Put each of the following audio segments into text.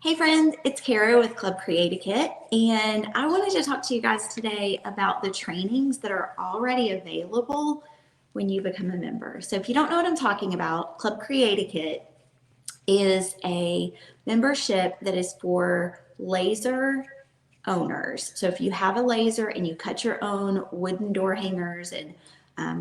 Hey friends, it's Kara with Club Create-A-Kit, and I wanted to talk to you guys today about the trainings that are already available when you become a member. So if you don't know what I'm talking about, Club Create-A-Kit is a membership that is for laser owners. So if you have a laser and you cut your own wooden door hangers and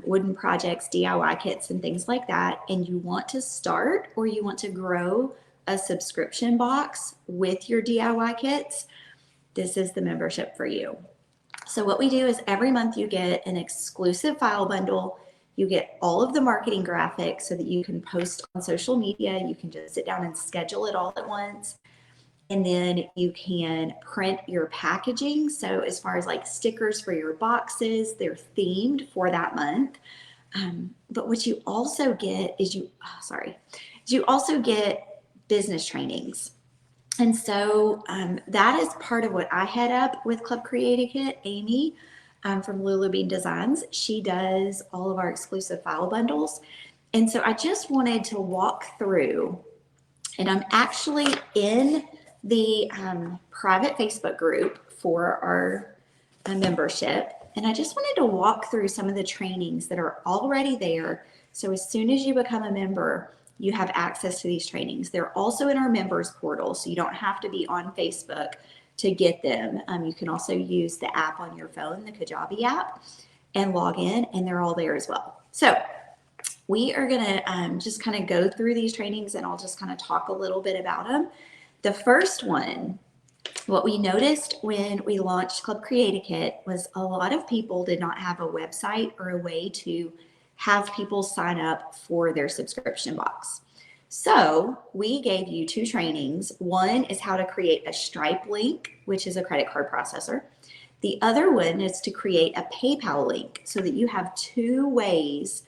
wooden projects, DIY kits, and things like that, and you want to start or you want to grow a subscription box with your DIY kits, this is the membership for you. So what we do is every month you get an exclusive file bundle. You get all of the marketing graphics so that you can post on social media. You can just sit down and schedule it all at once. And then you can print your packaging. So as far as like stickers for your boxes, they're themed for that month. But what you also get is you also get business trainings. And so that is part of what I head up with Club Create-A-Kit. Amy from Lulu Bean Designs, she does all of our exclusive file bundles. And so I just wanted to walk through, and I'm actually in the private Facebook group for our membership. And I just wanted to walk through some of the trainings that are already there. So as soon as you become a member, you have access to these trainings. They're also in our members portal, so you don't have to be on Facebook to get them. You can also use the app on your phone, the Kajabi app, and log in, and they're all there as well. So we are gonna just kind of go through these trainings, and I'll just kind of talk a little bit about them. The first one, what we noticed when we launched Club Create-A-Kit was a lot of people did not have a website or a way to have people sign up for their subscription box. So we gave you two trainings. One is how to create a Stripe link, which is a credit card processor. The other one is to create a PayPal link so that you have two ways,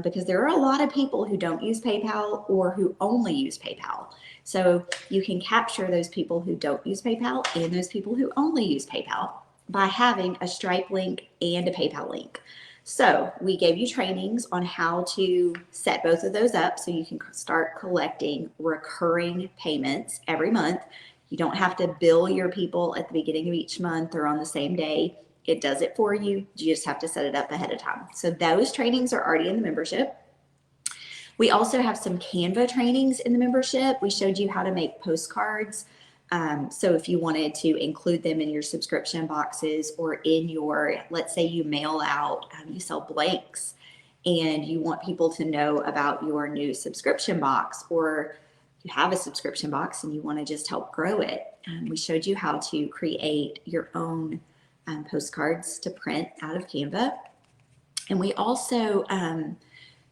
because there are a lot of people who don't use PayPal or who only use PayPal. So you can capture those people who don't use PayPal and those people who only use PayPal by having a Stripe link and a PayPal link. So we gave you trainings on how to set both of those up so you can start collecting recurring payments every month. You don't have to bill your people at the beginning of each month or on the same day. It does it for you. You just have to set it up ahead of time. So those trainings are already in the membership. We also have some Canva trainings in the membership. We showed you how to make postcards. So if you wanted to include them in your subscription boxes or in your, let's say you mail out, you sell blanks and you want people to know about your new subscription box, or you have a subscription box and you want to just help grow it. We showed you how to create your own postcards to print out of Canva. And we also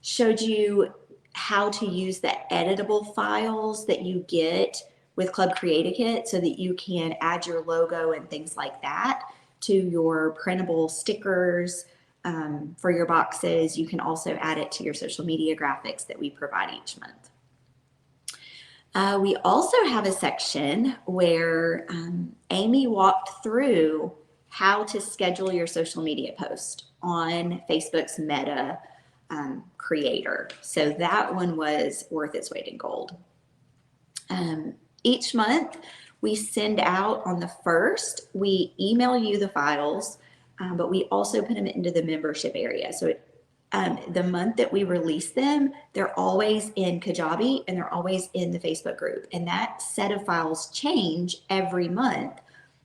showed you how to use the editable files that you get with Club Create-A-Kit so that you can add your logo and things like that to your printable stickers for your boxes. You can also add it to your social media graphics that we provide each month. We also have a section where Amy walked through how to schedule your social media post on Facebook's Meta creator. So that one was worth its weight in gold. Each month we send out on the 1st, we email you the files, but we also put them into the membership area. So the month that we release them, they're always in Kajabi and they're always in the Facebook group. And that set of files change every month,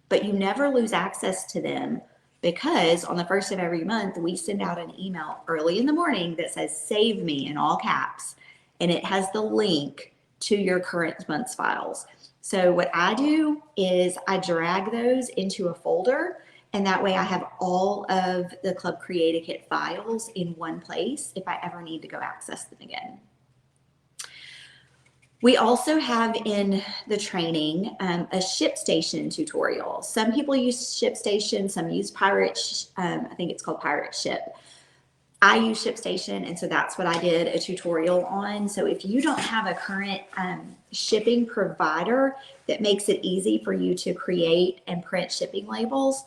but you never lose access to them, because on the 1st of every month, we send out an email early in the morning that says, "Save me," in all caps. And it has the link to your current month's files. So what I do is I drag those into a folder, and that way I have all of the Club Create-A-Kit files in one place if I ever need to go access them again. We also have in the training a ShipStation tutorial. Some people use ShipStation, some use Pirate, I think it's called Pirate Ship. I use ShipStation, and so that's what I did a tutorial on. So if you don't have a current shipping provider that makes it easy for you to create and print shipping labels,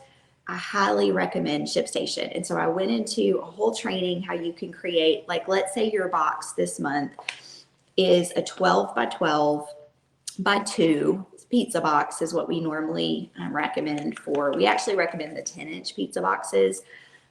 I highly recommend ShipStation. And so I went into a whole training how you can create, like, let's say your box this month is a 12 by 12 by 2. Pizza box is what we normally recommend for. We actually recommend the 10-inch pizza boxes.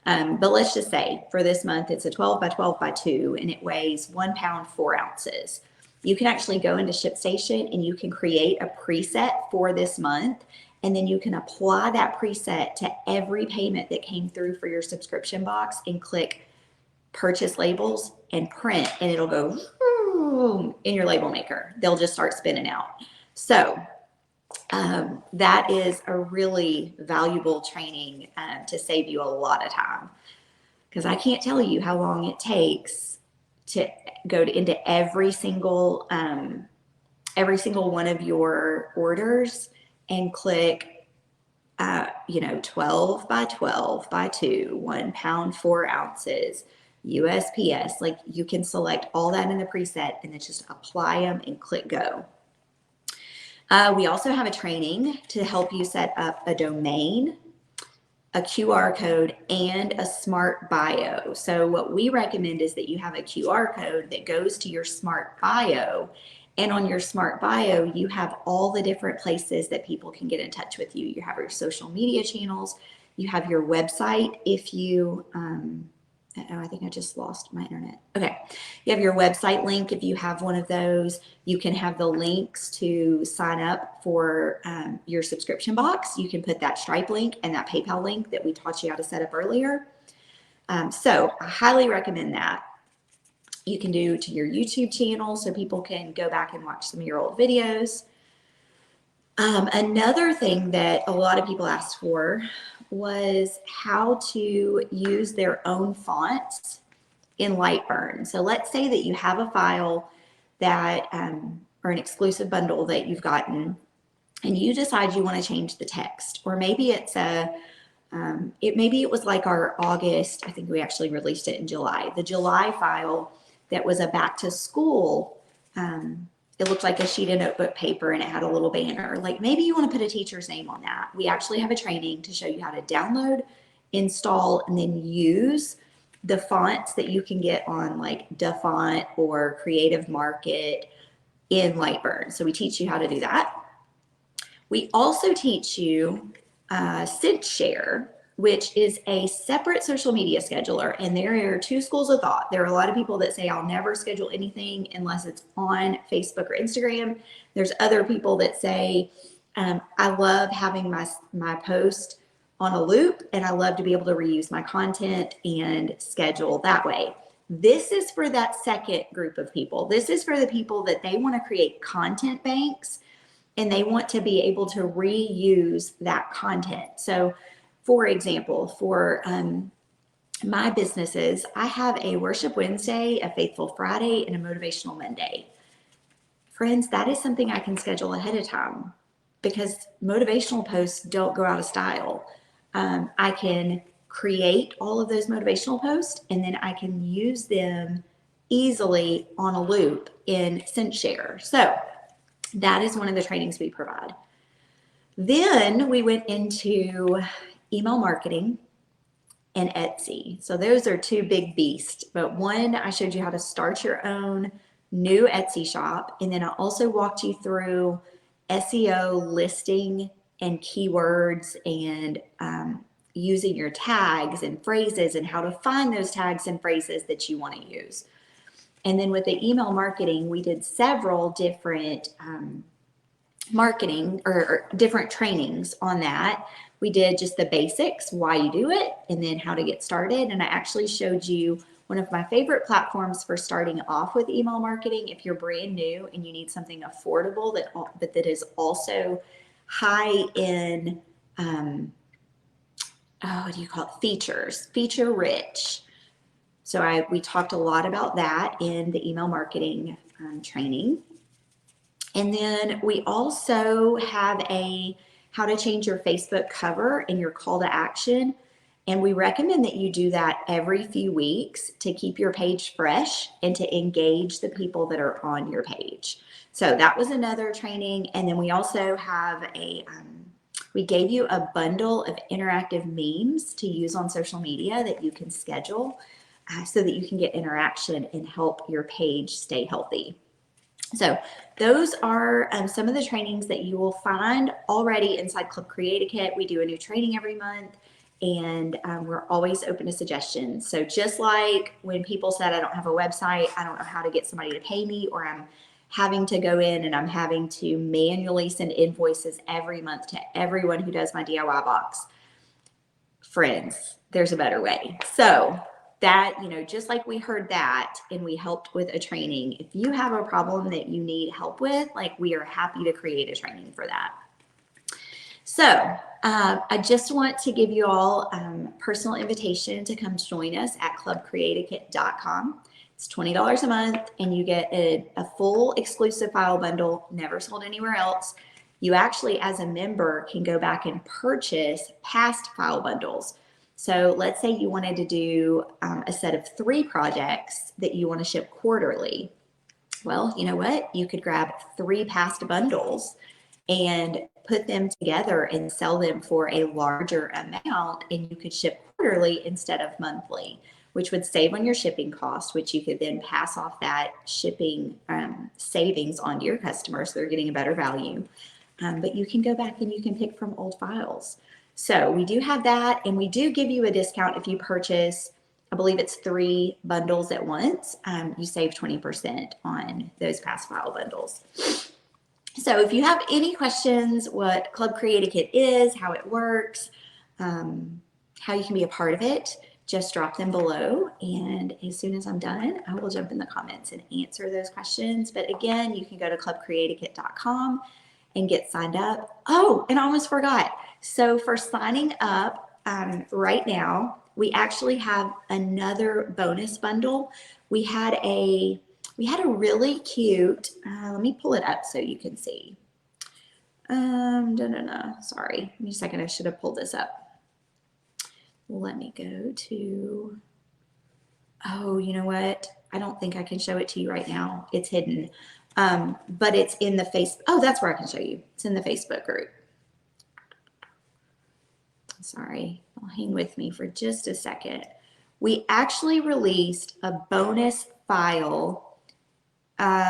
But let's just say for this month, it's a 12 by 12 by 2, and it weighs 1 pound, 4 ounces. You can actually go into ShipStation and you can create a preset for this month. And then you can apply that preset to every payment that came through for your subscription box and click purchase labels and print, and it'll go in your label maker. They'll just start spinning out. So that is a really valuable training to save you a lot of time, because I can't tell you how long it takes to go into every single one of your orders and click 12 by 12 by 2, 1 pound, 4 ounces, USPS. Like, you can select all that in the preset and then just apply them and click go. We also have a training to help you set up a domain, a QR code, and a smart bio. So what we recommend is that you have a QR code that goes to your smart bio. And on your smart bio, you have all the different places that people can get in touch with you. You have your social media channels, you have your website. If you, I think I just lost my internet. Okay. You have your website link. If you have one of those, you can have the links to sign up for your subscription box. You can put that Stripe link and that PayPal link that we taught you how to set up earlier. So I highly recommend that. You can do to your YouTube channel so people can go back and watch some of your old videos. Another thing that a lot of people asked for was how to use their own fonts in Lightburn. So let's say that you have a file that, or an exclusive bundle that you've gotten, and you decide you want to change the text, or maybe it's maybe it was like our August, I think we actually released it in July, the July file that was a back to school. It looked like a sheet of notebook paper and it had a little banner. Like, maybe you want to put a teacher's name on that. We actually have a training to show you how to download, install, and then use the fonts that you can get on like DaFont or Creative Market in Lightburn. So we teach you how to do that. We also teach you SendShare, which is a separate social media scheduler. And there are 2 schools of thought. There are a lot of people that say, I'll never schedule anything unless it's on Facebook or Instagram. There's other people that say, I love having my post on a loop, and I love to be able to reuse my content and schedule that way. This is for that second group of people. This is for the people that they want to create content banks and they want to be able to reuse that content. So for example, for my businesses, I have a Worship Wednesday, a Faithful Friday, and a Motivational Monday. Friends, that is something I can schedule ahead of time because motivational posts don't go out of style. I can create all of those motivational posts and then I can use them easily on a loop in SendShare. So that is one of the trainings we provide. Then we went into email marketing and Etsy. So those are 2 big beasts, but one, I showed you how to start your own new Etsy shop. And then I also walked you through SEO, listing and keywords, and using your tags and phrases and how to find those tags and phrases that you want to use. And then with the email marketing, we did several different marketing or different trainings on that. We did just the basics, why you do it, and then how to get started. And I actually showed you one of my favorite platforms for starting off with email marketing. If you're brand new and you need something affordable that is also high in, what do you call it? Feature rich. So we talked a lot about that in the email marketing training. And then we also have a how to change your Facebook cover and your call to action. And we recommend that you do that every few weeks to keep your page fresh and to engage the people that are on your page. So that was another training. And then we also have we gave you a bundle of interactive memes to use on social media that you can schedule so that you can get interaction and help your page stay healthy. So those are some of the trainings that you will find already inside Club Create a Kit. We do a new training every month, and we're always open to suggestions. So just like when people said, I don't have a website, I don't know how to get somebody to pay me, or I'm having to go in and I'm having to manually send invoices every month to everyone who does my DIY box. Friends, there's a better way. So that, just like we heard that and we helped with a training, if you have a problem that you need help with, like, we are happy to create a training for that. So I just want to give you all personal invitation to come join us at clubcreateakit.com. It's $20 a month, and you get a full exclusive file bundle, never sold anywhere else. You actually, as a member, can go back and purchase past file bundles. So let's say you wanted to do a set of 3 projects that you want to ship quarterly. Well, you know what? You could grab 3 past bundles and put them together and sell them for a larger amount, and you could ship quarterly instead of monthly, which would save on your shipping costs, which you could then pass off that shipping savings on to your customers, so they're getting a better value. But you can go back and you can pick from old files. So we do have that, and we do give you a discount if you purchase, I believe it's 3 bundles at once. You save 20% on those past file bundles. So if you have any questions, what Club Create a Kit is, how it works, how you can be a part of it, just drop them below. And as soon as I'm done, I will jump in the comments and answer those questions. But again, you can go to clubcreateakit.com and get signed up. Oh, and I almost forgot. So for signing up right now, we actually have another bonus bundle. We had a really cute, let me pull it up so you can see. Sorry, give me a second. I should have pulled this up. Let me go to, oh, you know what? I don't think I can show it to you right now. It's hidden. But it's in the oh, that's where I can show you. It's in the Facebook group. Sorry, hang with me for just a second. We actually released a bonus file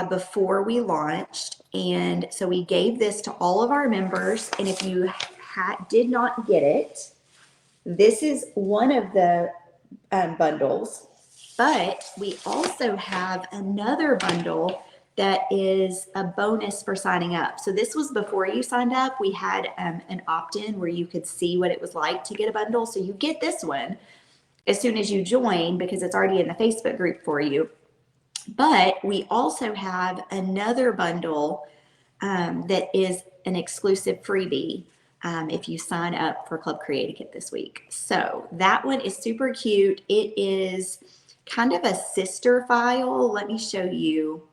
before we launched, and so we gave this to all of our members. And if you did not get it, this is one of the bundles, but we also have another bundle that is a bonus for signing up. So this was before you signed up. We had an opt-in where you could see what it was like to get a bundle. So you get this one as soon as you join because it's already in the Facebook group for you. But we also have another bundle that is an exclusive freebie if you sign up for Club Create a Kit this week. So that one is super cute. It is kind of a sister file. Let me show you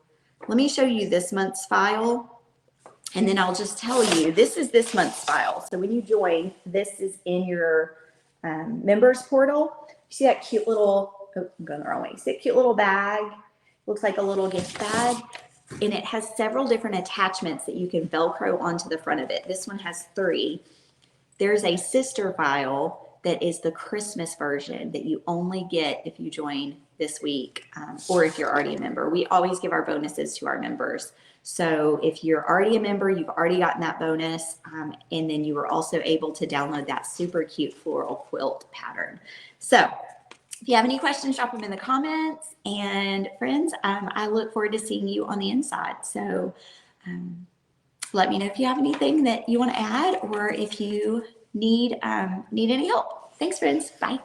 this month's file, and then I'll just tell you, this is this month's file. So when you join, this is in your members portal. You see that cute little, oh, I'm going the wrong way. You see that cute little bag? Looks like a little gift bag, and it has several different attachments that you can Velcro onto the front of it. This one has 3. There's a sister file that is the Christmas version that you only get if you join this week, or if you're already a member. We always give our bonuses to our members. So if you're already a member, you've already gotten that bonus, and then you were also able to download that super cute floral quilt pattern. So if you have any questions, drop them in the comments. And friends, I look forward to seeing you on the inside. So let me know if you have anything that you want to add, or if you need any help. Thanks, friends. Bye.